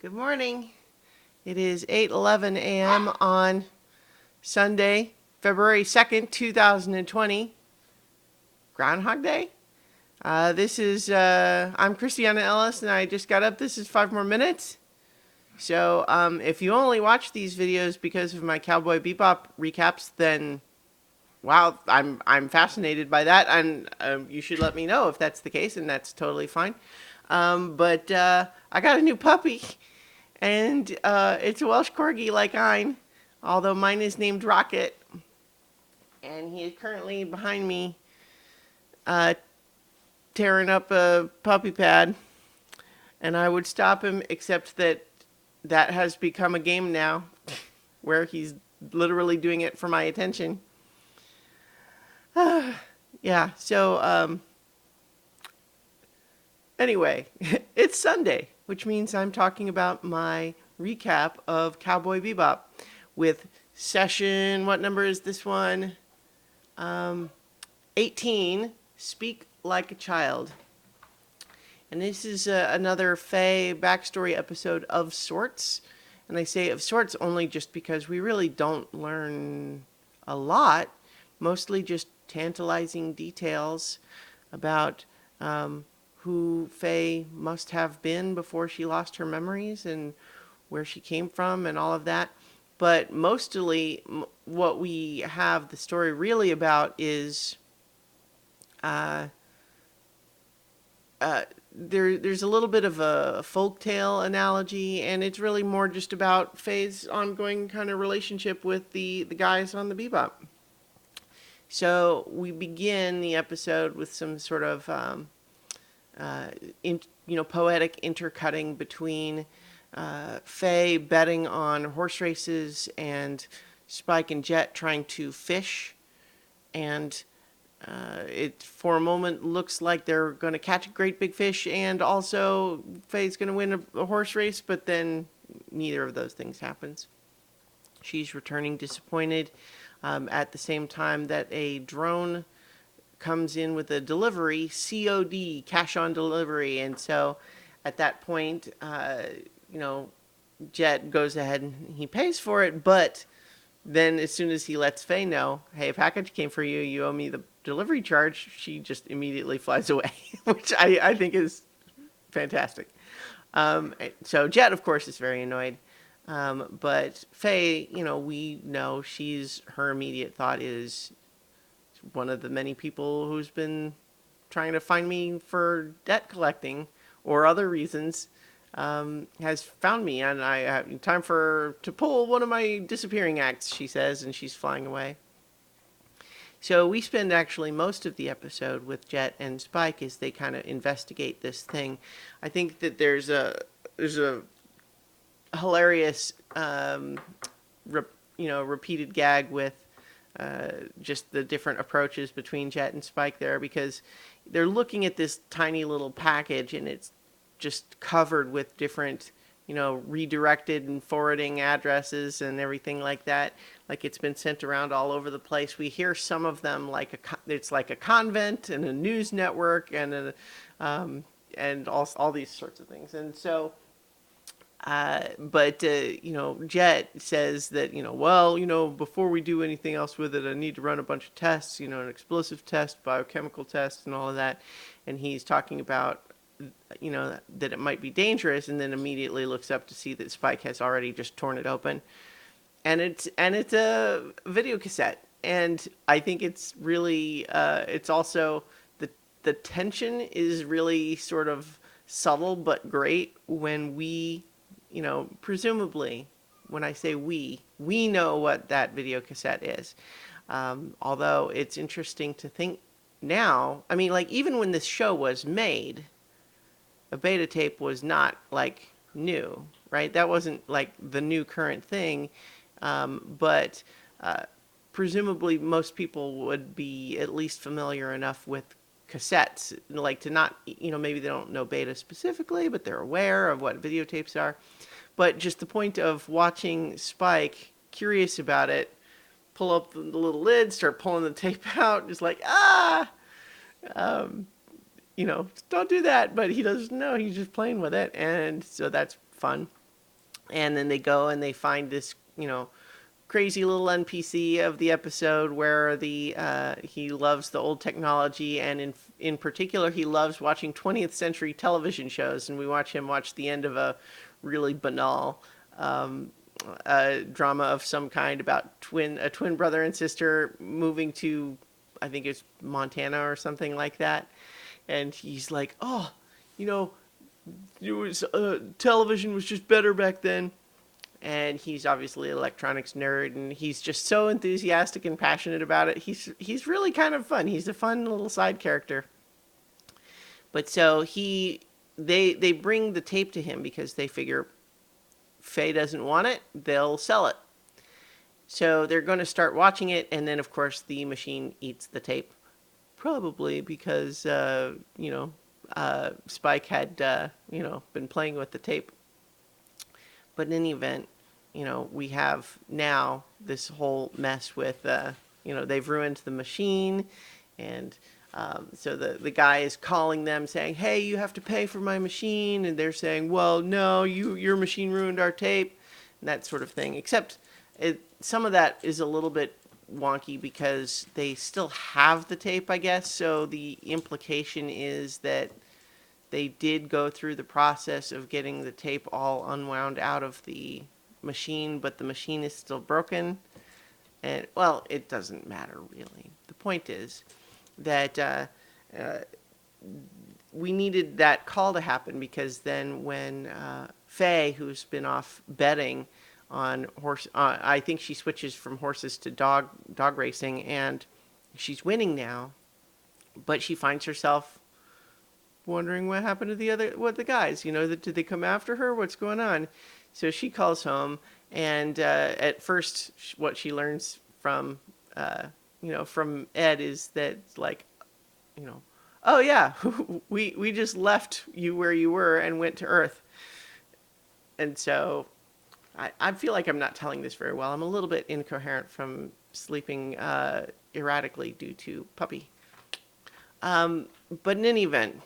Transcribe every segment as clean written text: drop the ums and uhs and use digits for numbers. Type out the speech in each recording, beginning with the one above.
Good morning. It is 8:11 a.m. on Sunday, February 2nd, 2020, Groundhog Day. I'm Christiana Ellis, and I just got up. This is 5 more minutes. So, if you only watch these videos because of my Cowboy Bebop recaps, then wow, I'm fascinated by that, and you should let me know if that's the case, and that's totally fine. But I got a new puppy, and it's a Welsh Corgi like mine, although mine is named Rocket, and he is currently behind me, uh, tearing up a puppy pad, and I would stop him, except that that has become a game now, where he's literally doing it for my attention. Yeah, so anyway, it's Sunday, which means I'm talking about my recap of Cowboy Bebop with session, what number is this one? 18, Speak Like a Child. And this is another Faye backstory episode of sorts. And I say of sorts only just because we really don't learn a lot, mostly just tantalizing details about who Faye must have been before she lost her memories and where she came from and all of that. But mostly, what we have the story really about is there's a little bit of a folktale analogy, and it's really more just about Faye's ongoing kind of relationship with the guys on the Bebop. So we begin the episode with some sort of poetic intercutting between Faye betting on horse races and Spike and Jet trying to fish, and it for a moment looks like they're going to catch a great big fish, and also Faye's going to win a horse race, but then neither of those things happens. She's returning disappointed at the same time that a drone comes in with a delivery, COD, cash on delivery, and so at that point, Jet goes ahead and he pays for it, but then as soon as he lets Faye know, hey, a package came for you, you owe me the delivery charge, she just immediately flies away, which I think is fantastic. So Jet, of course, is very annoyed. But Faye, we know her immediate thought is one of the many people who's been trying to find me for debt collecting or other reasons, has found me, and I have time to pull one of my disappearing acts, she says, and she's flying away. So we spend actually most of the episode with Jet and Spike as they kind of investigate this thing. I think that there's a hilarious repeated gag with just the different approaches between Jet and Spike there, because they're looking at this tiny little package and it's just covered with different redirected and forwarding addresses and everything like that. Like it's been sent around all over the place. We hear some of them it's like a convent and a news network and and all these sorts of things. And so, Jet says that, before we do anything else with it, I need to run a bunch of tests, an explosive test, biochemical test, and all of that. And he's talking about that it might be dangerous, and then immediately looks up to see that Spike has already just torn it open, and it's a video cassette. And I think it's really it's also the tension is really sort of subtle but great when we presumably, when I say we know what that video cassette is, although it's interesting to think now, I mean, like, even when this show was made, a beta tape was not like new, right? That wasn't like the new current thing. But presumably most people would be at least familiar enough with cassettes, like to not, maybe they don't know beta specifically, but they're aware of what videotapes are. But just the point of watching Spike, curious about it, pull up the little lid, start pulling the tape out, just like, don't do that. But he doesn't know, he's just playing with it. And so that's fun. And then they go and they find this, crazy little NPC of the episode where the he loves the old technology, and in particular he loves watching 20th century television shows, and we watch him watch the end of a really banal drama of some kind about a twin brother and sister moving to, I think it's Montana or something like that, and he's like, oh, you know, it was television was just better back then. And he's obviously an electronics nerd, and he's just so enthusiastic and passionate about it. He's really kind of fun. He's a fun little side character. But so they bring the tape to him because they figure Faye doesn't want it, they'll sell it. So they're going to start watching it, and then of course the machine eats the tape, probably because Spike had been playing with the tape. But in any event, we have now this whole mess with, they've ruined the machine. And so the guy is calling them saying, hey, you have to pay for my machine. And they're saying, well, no, your machine ruined our tape. And that sort of thing. Except some of that is a little bit wonky because they still have the tape, I guess. So the implication is that they did go through the process of getting the tape all unwound out of the machine, but the machine is still broken. And, well, it doesn't matter, really. The point is that we needed that call to happen because then when Faye, who's been off betting on horse, I think she switches from horses to dog racing, and she's winning now, but she finds herself wondering what happened to the guys. Did they come after her? What's going on? So she calls home, and at first, what she learns from from Ed is that, like, oh yeah, we just left you where you were and went to Earth. And so I feel like I'm not telling this very well. I'm a little bit incoherent from sleeping erratically due to puppy. But in any event,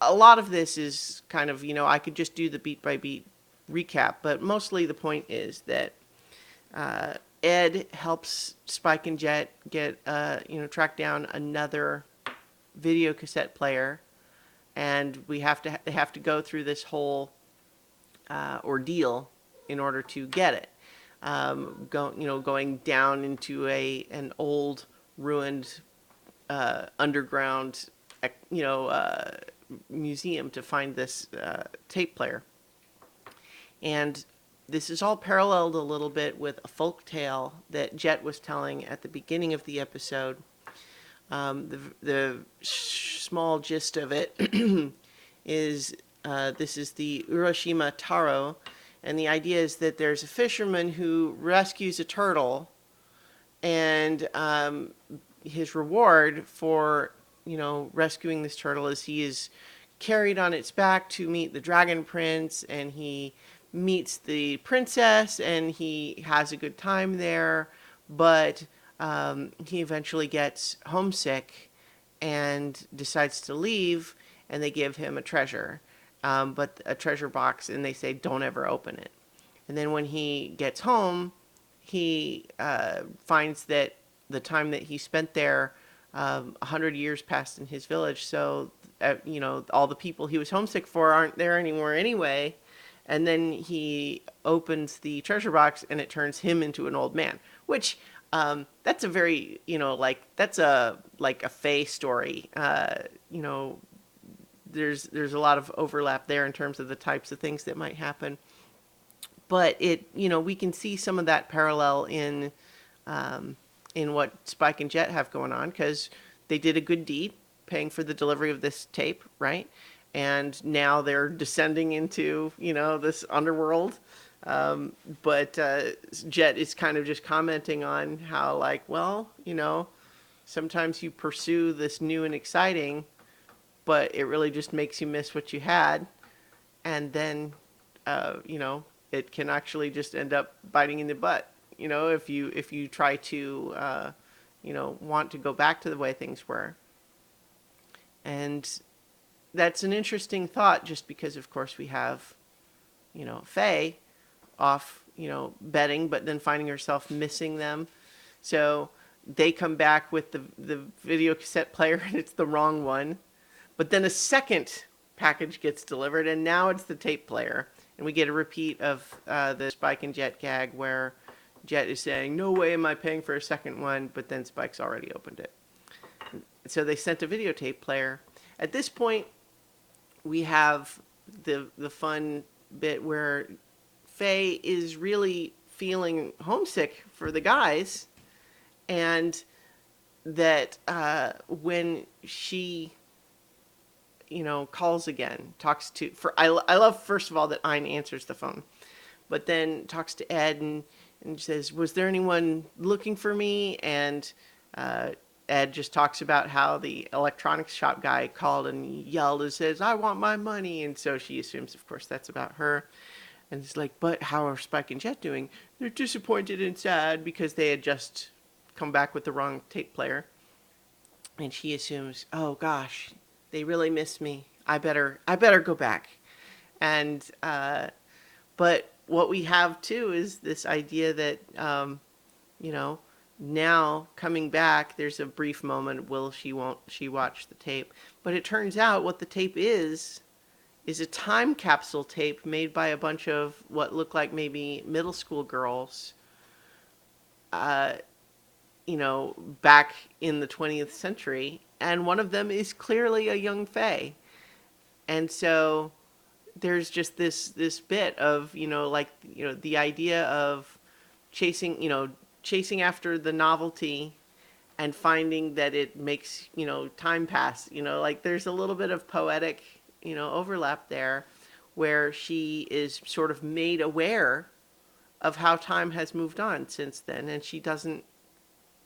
a lot of this is kind of, I could just do the beat by beat recap, but mostly the point is that Ed helps Spike and Jet get, track down another video cassette player, and they have to go through this whole ordeal in order to get it. Going down into an old ruined underground museum to find this tape player. And this is all paralleled a little bit with a folk tale that Jet was telling at the beginning of the episode. The small gist of it is this is the Urashima Taro, and the idea is that there's a fisherman who rescues a turtle, and his reward for rescuing this turtle is he is carried on its back to meet the dragon prince, and he meets the princess, and he has a good time there, but he eventually gets homesick and decides to leave, and they give him a treasure, but a treasure box, and they say don't ever open it. And then when he gets home, he finds that the time that he spent there, 100 years passed in his village, so all the people he was homesick for aren't there anymore anyway. And then he opens the treasure box, and it turns him into an old man, which that's a very that's a Faye story. There's a lot of overlap there in terms of the types of things that might happen, but we can see some of that parallel in what Spike and Jet have going on, because they did a good deed paying for the delivery of this tape, right? And now they're descending into, this underworld. But Jet is kind of just commenting on how, sometimes you pursue this new and exciting, but it really just makes you miss what you had. And then, it can actually just end up biting in the butt. If you try to, want to go back to the way things were. And that's an interesting thought, just because, of course, we have, Faye off, betting, but then finding herself missing them. So they come back with the video cassette player, and it's the wrong one. But then a second package gets delivered, and now it's the tape player. And we get a repeat of the Spike and Jet gag where Jet is saying, "No way am I paying for a second one," but then Spike's already opened it. So they sent a videotape player. At this point, we have the fun bit where Faye is really feeling homesick for the guys, and that when she calls again, talks to, I love, first of all, that Ein answers the phone, but then talks to Ed and says, "Was there anyone looking for me?" And Ed just talks about how the electronics shop guy called and yelled and says, "I want my money." And so she assumes, of course, that's about her. And it's like, "But how are Spike and Jet doing?" "They're disappointed and sad because they had just come back with the wrong tape player." And she assumes, "Oh gosh, they really miss me. I better go back." And but what we have too is this idea that now coming back, there's a brief moment. Won't she watch the tape? But it turns out what the tape is a time capsule tape made by a bunch of what look like maybe middle school girls, back in the 20th century. And one of them is clearly a young Faye. And so there's just this bit of, the idea of chasing after the novelty and finding that it makes, time pass. Like there's a little bit of poetic, overlap there, where she is sort of made aware of how time has moved on since then, and she doesn't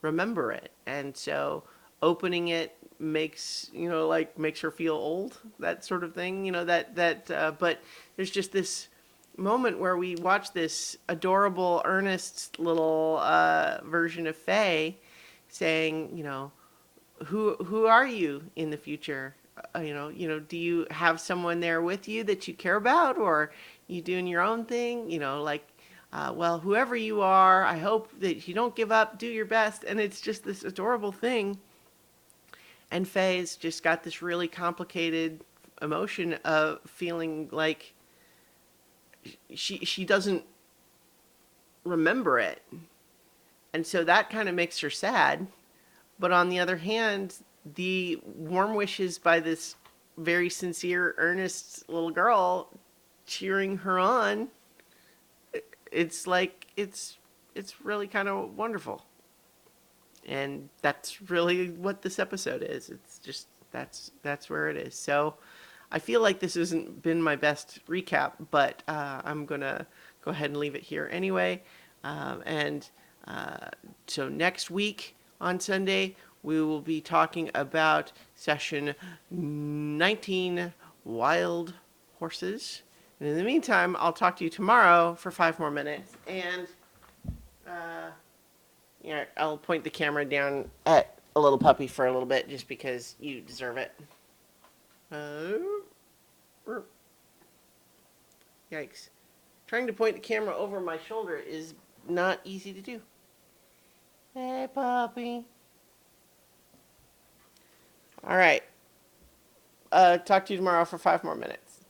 remember it. And so opening it makes her feel old, that sort of thing, but there's just this moment where we watch this adorable, earnest little version of Faye saying, who are you in the future? Do you have someone there with you that you care about, or you doing your own thing? Well, whoever you are, I hope that you don't give up, do your best. And it's just this adorable thing. And Faye's just got this really complicated emotion of feeling like she doesn't remember it. And so that kind of makes her sad. But on the other hand, the warm wishes by this very sincere, earnest little girl cheering her on, it's like, it's really kind of wonderful. And that's really what this episode is. It's just, that's where it is. So I feel like this hasn't been my best recap, but I'm going to go ahead and leave it here anyway. So next week on Sunday, we will be talking about session 19, Wild Horses. And in the meantime, I'll talk to you tomorrow for 5 more minutes. And I'll point the camera down at a little puppy for a little bit, just because you deserve it. Yikes. Trying to point the camera over my shoulder is not easy to do. Hey, puppy. All right. Talk to you tomorrow for 5 more minutes.